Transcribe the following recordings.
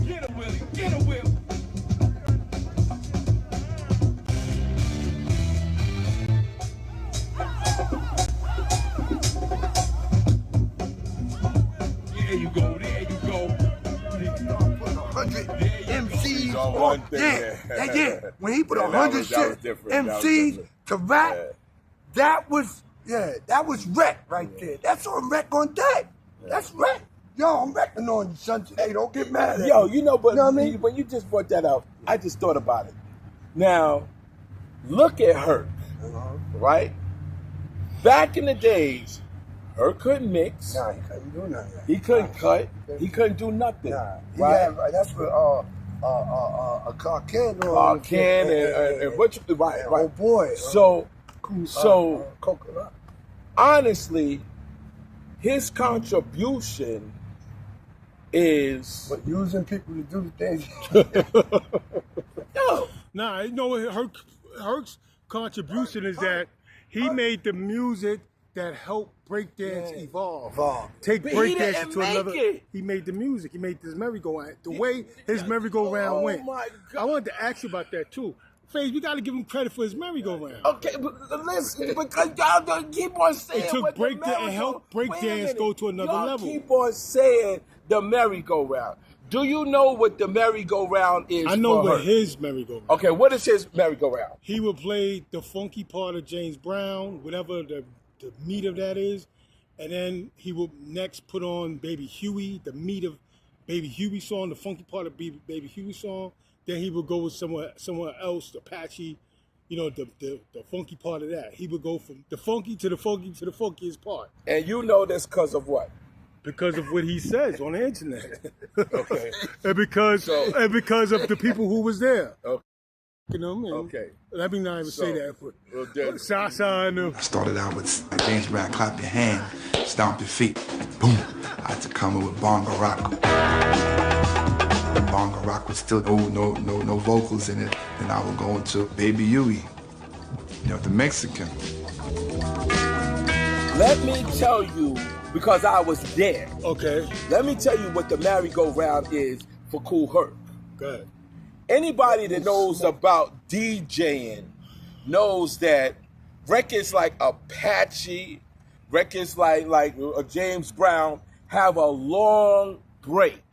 Get a Willie, get a Willie. There you go, there you go. 100 MCs on, yeah. When he put 100 MCs to rap, that was rec right there. That's on rec on deck. That's rec. Yo, I'm recking on you, son, today. Don't get mad at me. Yo, you know, but you know what I mean? When you just brought that up, I just thought about it. Now, look at Herc, right? Back in the days, Herc couldn't mix. Nah, he couldn't do nothing. He couldn't cut. He couldn't do nothing. Nah, right? That's what a Carcan and what you right. Oh boy. So Coconut. Honestly, his contribution is but using people to do things. Nah, you know what Herc's contribution is that he made the music that helped breakdance evolve. Take breakdance to another. He made the music. He made this merry-go-round. The way his merry-go-round went. My God. I wanted to ask you about that too. Faze, we got to give him credit for his merry-go-round. Okay, but listen, because y'all don't keep on saying it took breakdance and helped breakdance go to another y'all level. Keep on saying the merry-go-round. Do you know what the merry-go-round is? I know for what her? his merry-go-round. Okay, what is his merry-go-round? He would play the funky part of James Brown, whatever the meat of that is, and then he would next put on Baby Huey, the meat of Baby Huey song, the funky part of Baby Huey song. Then he would go with somewhere else, the Apache, you know, the funky part of that. He would go from the funky to the funky to the funkiest part. And you know that's because of what? Because of what he says on the internet. Okay. and because of the people who was there. Okay. You know what I mean? Okay. Let me not even say that. But Sasa I started out with James Brown, clap your hand, stomp your feet, boom. I had to come in with bongo rock. The bongo rock was still no vocals in it, and I would go into Baby Huey, you know, the Mexican. Let me tell you, because I was there. Okay. Let me tell you what the merry-go-round is for KOOL HERC. Good. Anybody that knows about DJing knows that records like Apache, records like James Brown have a long break,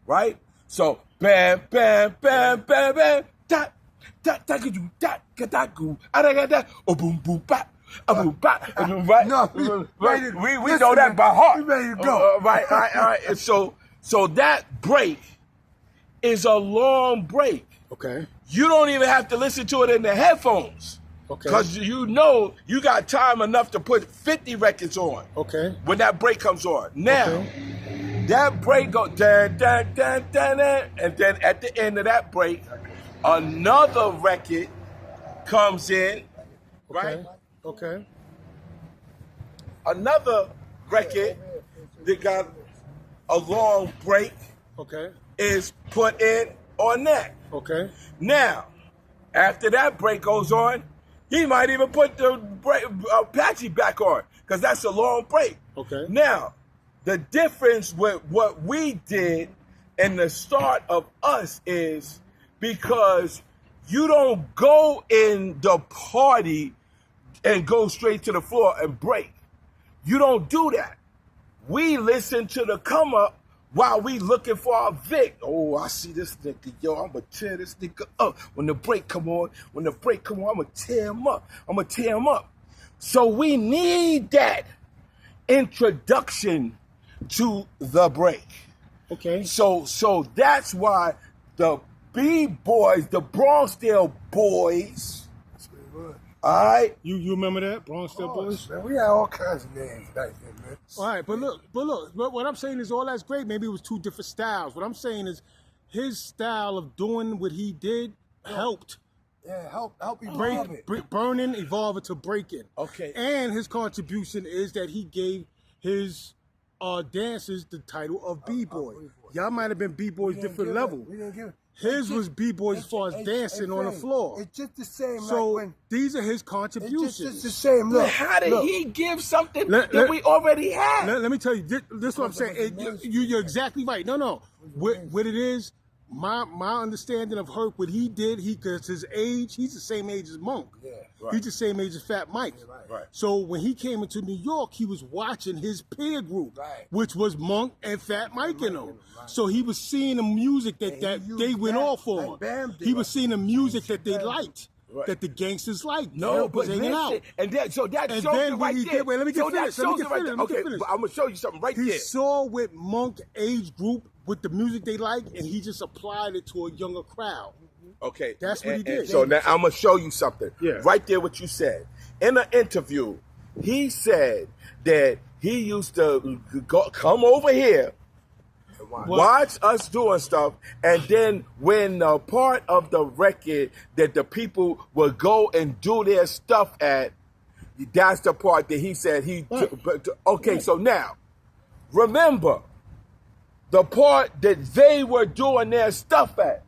right? So bam, bam, bam, bam, bam, da da da da da da goo, da oh boom boom bap. Right? No, we know that by heart. We ready to go. Right. And so that break is a long break. Okay. You don't even have to listen to it in the headphones. Okay. Because you know you got time enough to put 50 records on. Okay. When that break comes on. Now, that break goes dun, dun, dun, dun, dun, and then at the end of that break, another record comes in, right? Okay. Another record that got a long break is put in on that. Okay. Now, after that break goes on, he might even put the Apache back on because that's a long break. Okay. Now, the difference with what we did and the start of us is because you don't go in the party and go straight to the floor and break. You don't do that. We listen to the come up while we looking for our Vic. Oh, I see this nigga, yo, I'm gonna tear this nigga up. When the break come on, I'm gonna tear him up. So we need that introduction to the break. Okay. So that's why the B-boys, the Bronxdale boys, all right? You remember that, Bronxdale boys? Man, we had all kinds of names back then, man. All right, but look, what I'm saying is all that's great. Maybe it was two different styles. What I'm saying is his style of doing what he did helped. Yeah, help evolve it. Burning, evolve it to breaking. Okay. And his contribution is that he gave his dancers the title of B-boy. Y'all might have been B-boys different level. We didn't give it. His was b-boys as far as dancing on the floor. It's just the same. So like when, these are his it's contributions. just the same. But Look, how did look. he give something that we already had? Let me tell you, this is what I'm saying. You're exactly right. No. What it is, my understanding of Herc, what he did, because his age, he's the same age as Monk. Yeah, right. He's the same age as Fat Mike. Right. So when he came into New York, he was watching his peer group, Right. which was Monk and Fat Mike and them. Right. So he was seeing the music that they went off on. Like Bam did. He was seeing the music that they liked. Right. That the gangsters liked. No, Herc was but hanging out. listen, and that shows And it then right when he there. did, wait, let me get So that finished. Let me shows get it right finished. there. Let me get Okay, finished. but I'm gonna show you something right He there. saw with Monk age group with the music they liked, and he just applied it to a younger crowd. Okay, That's what he did. So now I'm gonna show you something. Yeah. Right there, what you said in an interview. He said that he used to come over here, watch us doing stuff, and then when part of the record that the people would go and do their stuff at, that's the part that he said he took. Okay, so now remember the part that they were doing their stuff at.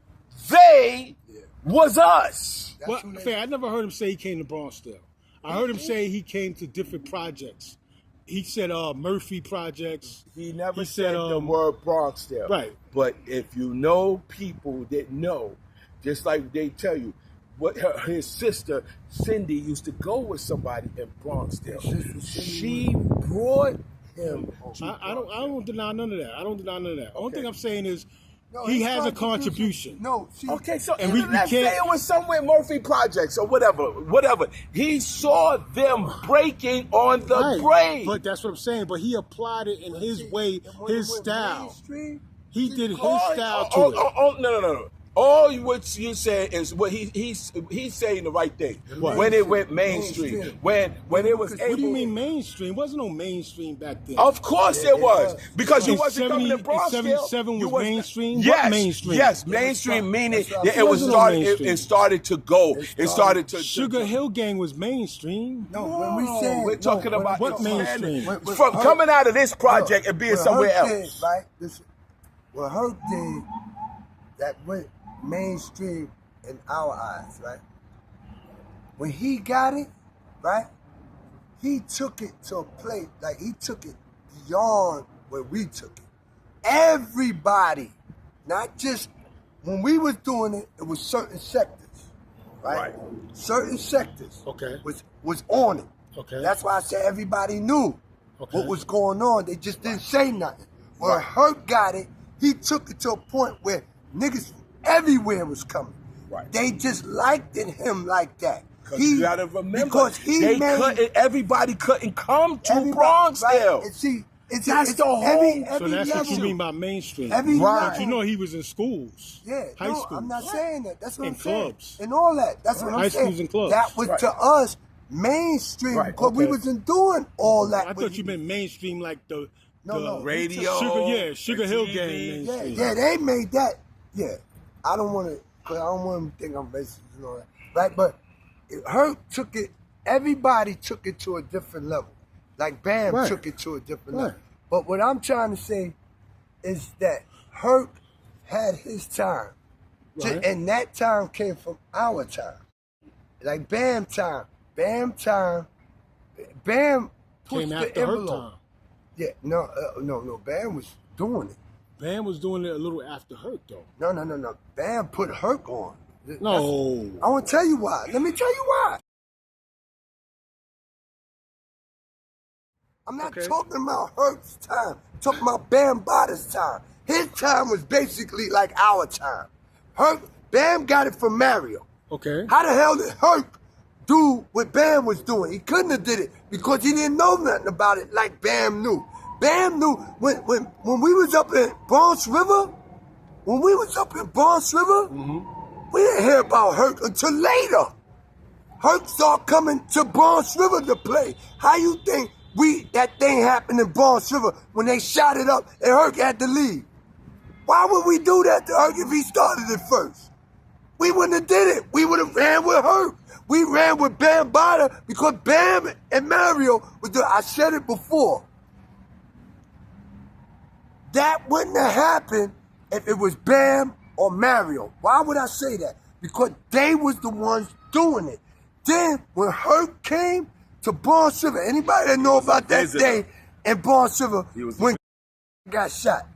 They was us. Well, I never heard him say he came to Bronxdale. I heard him say he came to different projects. He said Murphy projects. He never He said said, the word Bronxdale. Right. But if you know people that know, just like they tell you, what his sister Cindy used to go with somebody in Bronxdale. She brought him. I don't deny none of that. I don't deny none of that. Only thing I'm saying is No, he his has a contribution. No, see, Okay, so And let's we say can't- it was somewhere Murphy Projects or whatever. He saw them breaking on the Right. brain. But that's what I'm saying. But he applied it in his way, and when his it went style. mainstream, He did his Oh, style oh, to oh, it. oh, no. All what you said is what he's saying the right thing. What? When it went mainstream, when it was able. What do you mean mainstream? Wasn't no mainstream back then. Of course it was, because you In wasn't coming to 70 Bronx. 77 was mainstream? What Yes, mainstream? yes, mainstream meaning That's that it was Wasn't no started. mainstream. It started to go. It started to Sugar Hill Gang was mainstream. No, when we say we're talking about what expanding. mainstream? From coming out of this project and being somewhere else. Did, right? Listen, what Herc did that went mainstream in our eyes, right? When he got it, right? He took it to a place, like he took it beyond where we took it. Everybody, not just when we was doing it, it was certain sectors, right? Certain sectors Okay. was on it. Okay. That's why I said everybody knew Okay. what was going on. They just didn't say nothing. When Herc got it, he took it to a point where niggas everywhere was coming. Right. They just liked him like that. You gotta remember, because he made everybody couldn't come to everybody- Bronxdale. Right? And see, it's That's the whole- every So that's what you level. mean by mainstream. Every Right. But you know he was in schools. Yeah, High no, schools. I'm not saying that. That's what And I'm saying. clubs. And all that. That's what High I'm saying. schools and clubs. That was to us mainstream Right, because we okay. wasn't doing all that. I thought you meant mainstream like the No. Radio, Sugar Hill TV. Gang. Yeah, mainstream. yeah, they made that. Yeah, I don't want to, cause I don't want them to think I'm racist and all that. Right, but Herc took it. Everybody took it to a different level. Like Bam Right. took it to a different Right. level. But what I'm trying to say is that Herc had his time, Right. and that time came from our time. Like Bam time, Bam pushed Came the after her envelope. time. Yeah, no. Bam was doing it. Bam was doing it a little after Herc though. No. Bam put Herc on. No. I want to tell you why. Let me tell you why. I'm not Okay. talking about Herc's time. I'm talking about Bam Bada's time. His time was basically like our time. Bam got it from Mario. Okay. How the hell did Herc do what Bam was doing? He couldn't have did it because he didn't know nothing about it like Bam knew. Bam knew when we was up in Bronx River. When we was up in Bronx River, we didn't hear about Herc until later. Herc started coming to Bronx River to play. How you think that thing happened in Bronx River when they shot it up and Herc had to leave? Why would we do that to Herc if he started it first? We wouldn't have did it. We would have ran with Herc. We ran with Bam Bada because Bam and Mario was doing. I said it before. That wouldn't have happened if it was Bam or Mario. Why would I say that? Because they was the ones doing it. Then when Herc came to Bronx River, anybody that know about that day in Bronx River when got shot?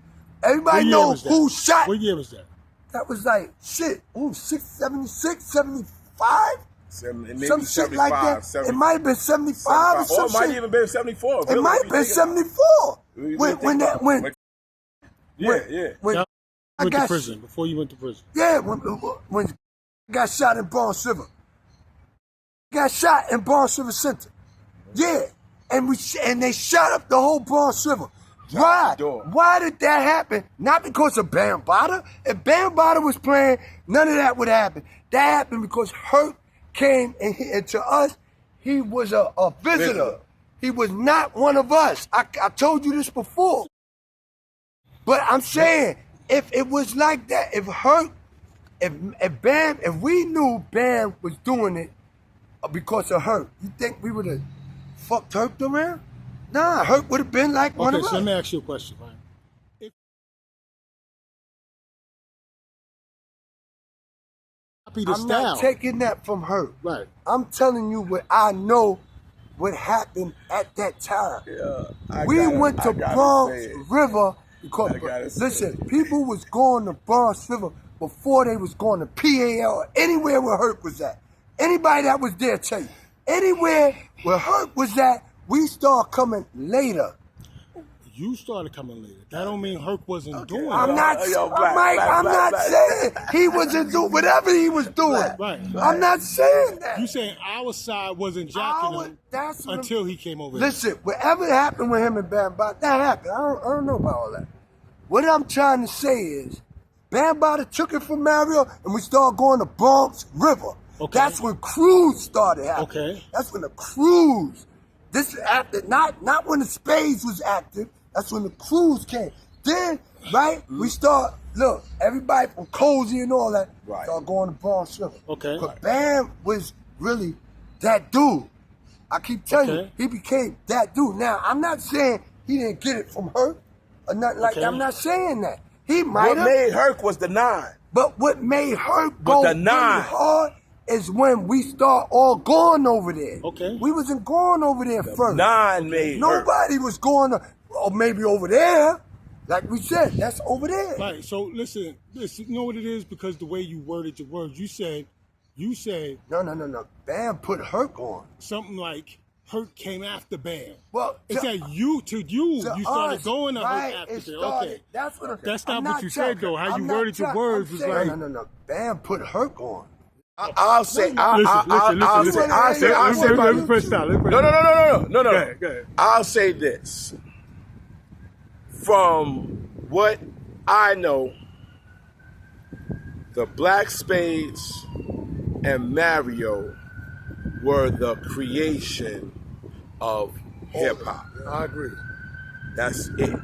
Everybody know who shot. What year was that? That was like, shit, 76, 75? Some shit like that. It might have been 75 or something. Or it might even been 74. It might have been 74. When I went to prison, before you went to prison. Yeah, when got shot in Bronx River. Got shot in Bronx River Center. Yeah. And they shot up the whole Bronx River. Why? Why did that happen? Not because of Bambaataa. If Bambaataa was playing, none of that would happen. That happened because Herc came and to us, he was a visitor. He was not one of us. I told you this before. But I'm saying, if it was like that, if Herc, if we knew Bam was doing it because of Herc, you think we would have fucked Herc around? Nah, Herc would have been like one of us. Okay, so let me ask you a question, right? I'm not taking that from Herc. Right. I'm telling you what I know what happened at that time. We went to Bronx River because, listen, people was going to Bronx River before they was going to PAL or anywhere where Herc was at. Anybody that was there tell you. Anywhere where Herc was at, we start coming later. You started coming later. That don't mean Herc wasn't doing it. I'm not saying he wasn't doing whatever he was doing. Right. I'm not saying that. You saying our side wasn't jacking him until he came over here. Listen, whatever happened with him and Bambaataa, that happened. I don't know about all that. What I'm trying to say is, Bambaataa took it from Mario and we started going to Bronx River. Okay. That's when Cruise started happening. Okay. That's when the Cruise, this is after, not when the Spades was active. That's when the Cruise came. Then, right, we start, look, everybody from Cozy and all that start going to Bronx River. Okay. But Bam was really that dude. I keep telling you, he became that dude. Now, I'm not saying he didn't get it from Herc or nothing like that. I'm not saying that. He might have. What made Herc was the 9. But what made Herc go really hard is when we start all going over there. Okay. We wasn't going over there first. 9 made Nobody was going to, or maybe over there. Like we said, that's over there. Right. So listen, you know what it is? Because the way you worded your words, you said No. Bam put Herc on. Something like Herc came after Bam. Well, it's that you started going to Herc after Bam. Okay. That's not what you said though. How you worded your words was like No. Bam put Herc on. I'll say. No. Go ahead. I'll say this. From what I know, the Black Spades and Mario were the creation of hip hop. I agree. That's it.